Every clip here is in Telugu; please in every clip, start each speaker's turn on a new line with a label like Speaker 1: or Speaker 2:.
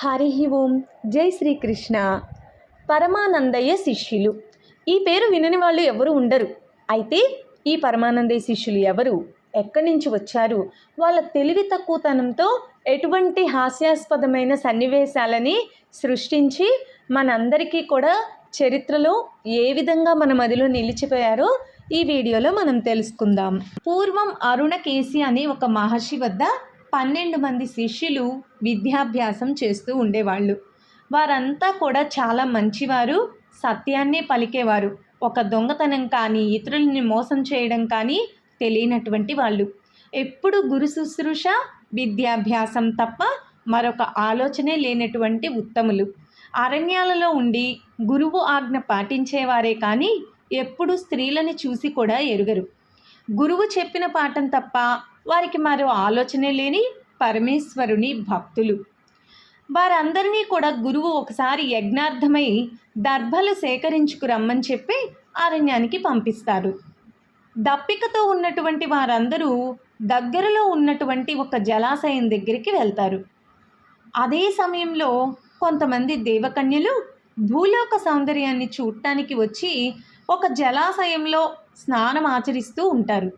Speaker 1: హరి ఓం. జై శ్రీకృష్ణ. పరమానందయ్య శిష్యులు. ఈ పేరు వినని వాళ్ళు ఎవరు ఉండరు. అయితే ఈ పరమానందయ్య శిష్యులు ఎవరు, ఎక్కడి నుంచి వచ్చారు, వాళ్ళ తెలివి తక్కువతనంతో ఎటువంటి హాస్యాస్పదమైన సన్నివేశాలని సృష్టించి మనందరికీ కూడా చరిత్రలో ఏ విధంగా మన మదిలో నిలిచిపోయారో ఈ వీడియోలో మనం తెలుసుకుందాం. పూర్వం అరుణకేశి అనే ఒక మహర్షి వద్ద 12 మంది శిష్యులు విద్యాభ్యాసం చేస్తూ ఉండేవాళ్ళు. వారంతా కూడా చాలా మంచివారు, సత్యాన్నే పలికేవారు. ఒక దొంగతనం కానీ ఇతరులని మోసం చేయడం కానీ తెలియనటువంటి వాళ్ళు. ఎప్పుడు గురు శుశ్రూష, విద్యాభ్యాసం తప్ప మరొక ఆలోచనే లేనటువంటి ఉత్తములు. అరణ్యాలలో ఉండి గురువు ఆజ్ఞ పాటించేవారే కానీ ఎప్పుడు స్త్రీలని చూసి కూడా ఎరుగరు. గురువు చెప్పిన పాఠం తప్ప వారికి మరో ఆలోచనే లేని పరమేశ్వరుని భక్తులు. వారందరినీ కూడా గురువు ఒకసారి యజ్ఞార్థమై దర్భలు సేకరించుకురమ్మని చెప్పి అరణ్యానికి పంపిస్తారు. దప్పికతో ఉన్నటువంటి వారందరూ దగ్గరలో ఉన్నటువంటి ఒక జలాశయం దగ్గరికి వెళ్తారు. అదే సమయంలో కొంతమంది దేవకన్యలు భూలోక సౌందర్యాన్ని చూడటానికి వచ్చి ఒక జలాశయంలో స్నానం ఆచరిస్తూ ఉంటారు.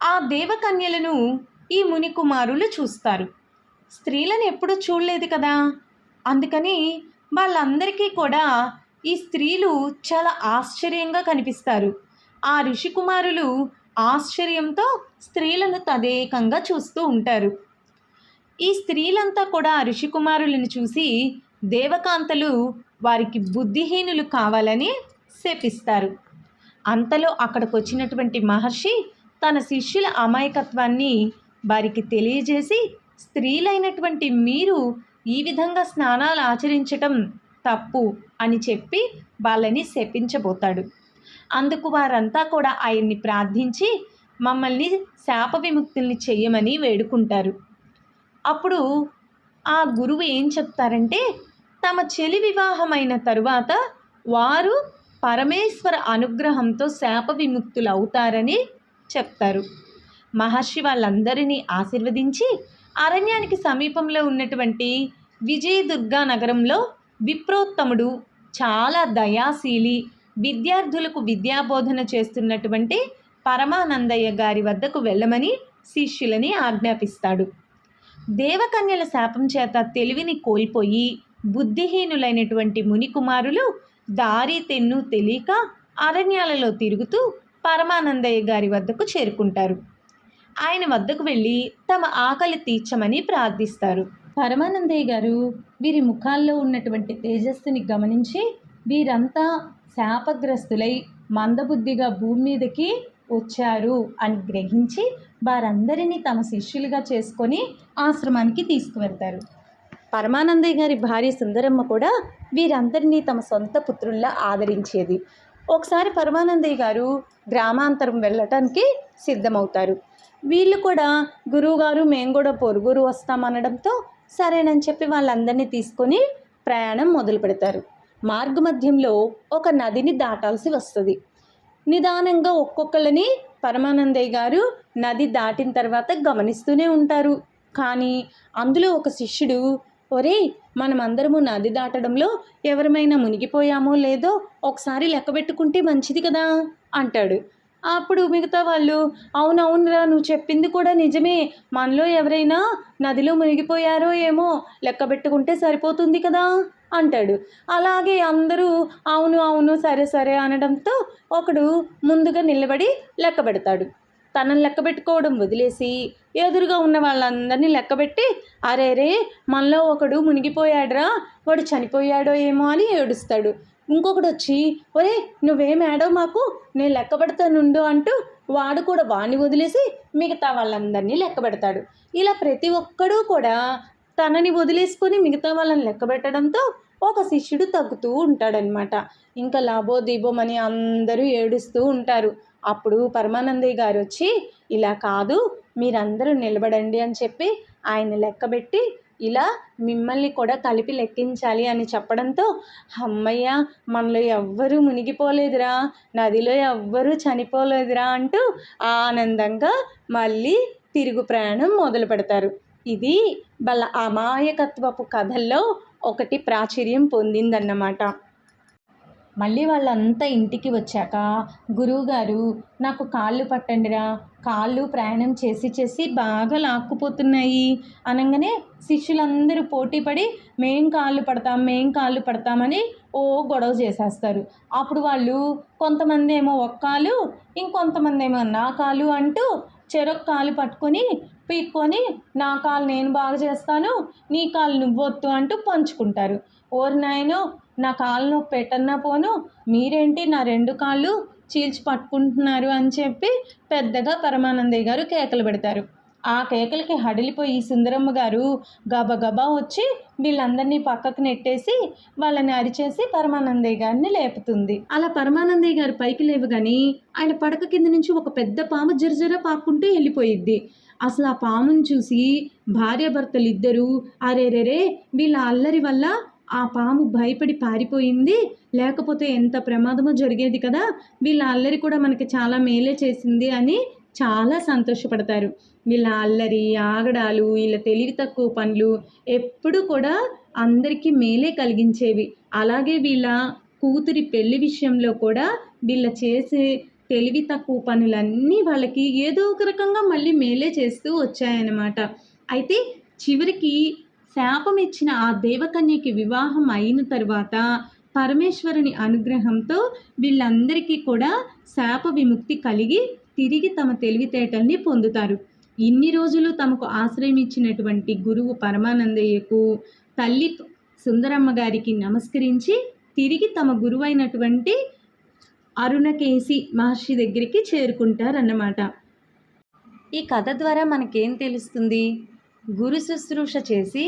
Speaker 1: ఆ దేవకన్యలను ఈ మునికుమారులు చూస్తారు. స్త్రీలను ఎప్పుడూ చూడలేదు కదా, అందుకని వాళ్ళందరికీ కూడా ఈ స్త్రీలు చాలా ఆశ్చర్యంగా కనిపిస్తారు. ఆ ఋషికుమారులు ఆశ్చర్యంతో స్త్రీలను తదేకంగా చూస్తూ ఉంటారు. ఈ స్త్రీలంతా కూడా ఆ ఋషికుమారులను చూసి దేవకాంతలు వారికి బుద్ధిహీనులు కావాలని శపిస్తారు. అంతలో అక్కడికి వచ్చినటువంటి మహర్షి తన శిష్యుల అమాయకత్వాన్ని వారికి తెలియజేసి, స్త్రీలైనటువంటి మీరు ఈ విధంగా స్నానాలు ఆచరించటం తప్పు అని చెప్పి వాళ్ళని శపించబోతాడు. అందుకు వారంతా కూడా ఆయన్ని ప్రార్థించి మమ్మల్ని శాప విముక్తుల్ని చెయ్యమని వేడుకుంటారు. అప్పుడు ఆ గురువు ఏం చెప్తారంటే, తమ చెలి వివాహమైన తరువాత వారు పరమేశ్వర అనుగ్రహంతో శాప విముక్తులు అవుతారని చెప్తారు. మహర్షి వాళ్ళందరినీ ఆశీర్వదించి అరణ్యానికి సమీపంలో ఉన్నటువంటి విజయదుర్గా నగరంలో విప్రోత్తముడు, చాలా దయాశీలి, విద్యార్థులకు విద్యాబోధన చేస్తున్నటువంటి పరమానందయ్య గారి వద్దకు వెళ్ళమని శిష్యులని ఆజ్ఞాపిస్తాడు. దేవకన్యల శాపం చేత తెలివిని కోల్పోయి బుద్ధిహీనులైనటువంటి మునికుమారులు దారి తెన్ను తెలియక అరణ్యాలలో తిరుగుతూ పరమానందయ్య గారి వద్దకు చేరుకుంటారు. ఆయన వద్దకు వెళ్ళి తమ ఆకలి తీర్చమని ప్రార్థిస్తారు. పరమానందయ్య గారు వీరి ముఖాల్లో ఉన్నటువంటి తేజస్సుని గమనించి వీరంతా శాపగ్రస్తులై మందబుద్ధిగా భూమి మీదకి వచ్చారు అని గ్రహించి వారందరినీ తమ శిష్యులుగా చేసుకొని ఆశ్రమానికి తీసుకువెళ్తారు. పరమానందయ్య గారి భార్య సుందరమ్మ కూడా వీరందరినీ తమ సొంత పుత్రుల్లా ఆదరించేది. ఒకసారి పరమానందయ్య గారు గ్రామాంతరం వెళ్ళటానికి సిద్ధమవుతారు. వీళ్ళు కూడా గురువుగారు మేము కూడా పొరుగురు వస్తామనడంతో సరేనని చెప్పి వాళ్ళందరినీ తీసుకొని ప్రయాణం మొదలు పెడతారు. మార్గమధ్యంలో ఒక నదిని దాటాల్సి వస్తుంది. నిదానంగా ఒక్కొక్కళ్ళని పరమానందయ్య గారు నది దాటిన తర్వాత గమనిస్తూనే ఉంటారు. కానీ అందులో ఒక శిష్యుడు, ఒరేయ్ మనమందరము నది దాటడంలో ఎవరమైనా మునిగిపోయామో లేదో ఒకసారి లెక్క పెట్టుకుంటే మంచిది కదా అంటాడు. అప్పుడు మిగతా వాళ్ళు, అవునవునురా నువ్వు చెప్పింది కూడా నిజమే, మనలో ఎవరైనా నదిలో మునిగిపోయారో ఏమో లెక్క పెట్టుకుంటే సరిపోతుంది కదా అంటాడు. అలాగే అందరూ అవును అవును సరే సరే అనడంతో ఒకడు ముందుగా నిలబడి లెక్క పెడతాడు. తనను లెక్క పెట్టుకోవడం వదిలేసి ఎదురుగా ఉన్న వాళ్ళందరినీ లెక్కబెట్టి, అరే రే మనలో ఒకడు మునిగిపోయాడురా, వాడు చనిపోయాడో ఏమో అని ఏడుస్తాడు. ఇంకొకడు వచ్చి, ఒరే నువ్వేం ఏడో మాకు, నేను లెక్క పెడతానుండు అంటూ వాడు కూడా వాడిని వదిలేసి మిగతా వాళ్ళందరినీ లెక్క పెడతాడు. ఇలా ప్రతి ఒక్కడూ కూడా తనని వదిలేసుకొని మిగతా వాళ్ళని లెక్క పెట్టడంతో ఒక శిష్యుడు తగ్గుతూ ఉంటాడనమాట. ఇంకా లాభోదీపమని అందరూ ఏడుస్తూ ఉంటారు. అప్పుడు పరమానందయ్య గారు వచ్చి, ఇలా కాదు మీరందరూ నిలబడండి అని చెప్పి ఆయన లెక్కబెట్టి ఇలా మిమ్మల్ని కూడా కలిపి లెక్కించాలి అని చెప్పడంతో, అమ్మయ్య మనలో ఎవ్వరూ మునిగిపోలేదురా, నదిలో ఎవ్వరూ చనిపోలేదురా అంటూ ఆనందంగా మళ్ళీ తిరుగు ప్రయాణం మొదలు పెడతారు. ఇది వాళ్ళ అమాయకత్వపు కథల్లో ఒకటి ప్రాచుర్యం పొందిందన్నమాట. మళ్ళీ వాళ్ళంతా ఇంటికి వచ్చాక, గురువుగారు నాకు కాళ్ళు పట్టండిరా, కాళ్ళు ప్రయాణం చేసి చేసి బాగా లాక్కుపోతున్నాయి అనగానే శిష్యులందరూ పోటీపడి మేం కాళ్ళు పడతామని ఓ గొడవ చేసేస్తారు. అప్పుడు వాళ్ళు కొంతమంది ఏమో ఒక్కాలు, ఇంకొంతమంది ఏమో నా కాలు అంటూ చెరొక కాలు పట్టుకొని పీక్కొని నా కాలు నేను బాగా చేస్తాను, నీ కాలు నువ్వొత్తు అంటూ పంచుకుంటారు. ఓరి నాయనో, నా కాలు నొప్పి ఎటన్నా పోను, మీరేంటి నా 2 కాళ్ళు చీల్చి పట్టుకుంటున్నారు అని చెప్పి పెద్దగా పరమానందయ్య గారు కేకలు పెడతారు. ఆ కేకలకి హడిలిపోయి సుందరమ్మ గారు గబగబా వచ్చి వీళ్ళందరినీ పక్కకు నెట్టేసి వాళ్ళని అరిచేసి పరమానందయ్య గారిని లేపుతుంది. అలా పరమానందయ్య గారు పైకి లేవగానే ఆయన పడక కింద నుంచి ఒక పెద్ద పాము జరజర పాక్కుంటూ వెళ్ళిపోయిద్ది. అసలు ఆ పాముని చూసి భార్యాభర్తలు ఇద్దరూ అరేరేరే వీళ్ళ అల్లరి వల్ల ఆ పాము భయపడి పారిపోయింది, లేకపోతే ఎంత ప్రమాదమో జరిగేది కదా, వీళ్ళ అల్లరి కూడా మనకి చాలా మేలే చేసింది అని చాలా సంతోషపడతారు. వీళ్ళ అల్లరి ఆగడాలు, వీళ్ళ తెలివి తక్కువ పనులు ఎప్పుడూ కూడా అందరికీ మేలే కలిగించేవి. అలాగే వీళ్ళ కూతురి పెళ్లి విషయంలో కూడా వీళ్ళ చేసే తెలివి తక్కువ పనులన్నీ వాళ్ళకి ఏదో ఒక రకంగా మళ్ళీ మేలే చేస్తూ వచ్చాయన్నమాట. అయితే చివరికి శాపం ఇచ్చిన ఆ దేవకన్యకి వివాహం అయిన తర్వాత పరమేశ్వరుని అనుగ్రహంతో వీళ్ళందరికీ కూడా శాప విముక్తి కలిగి తిరిగి తమ తెలివితేటల్ని పొందుతారు. ఇన్ని రోజులు తమకు ఆశ్రయం ఇచ్చినటువంటి గురువు పరమానందయ్యకు, తల్లి సుందరమ్మ గారికి నమస్కరించి తిరిగి తమ గురువైనటువంటి అరుణకేశి మహర్షి దగ్గరికి చేరుకుంటారన్నమాట. ఈ కథ ద్వారా మనకేం తెలుస్తుంది? గురు శుశ్రూష చేసి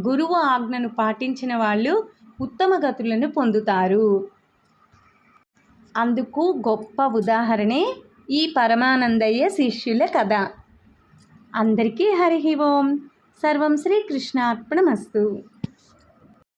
Speaker 1: గురువు ఆజ్ఞను పాటించిన వాళ్ళు ఉత్తమ గతులను పొందుతారు. అందుకు గొప్ప ఉదాహరణే ఈ పరమానందయ్య శిష్యుల కథ. అందరికీ హరి ఓం. సర్వం శ్రీకృష్ణార్పణమస్తు.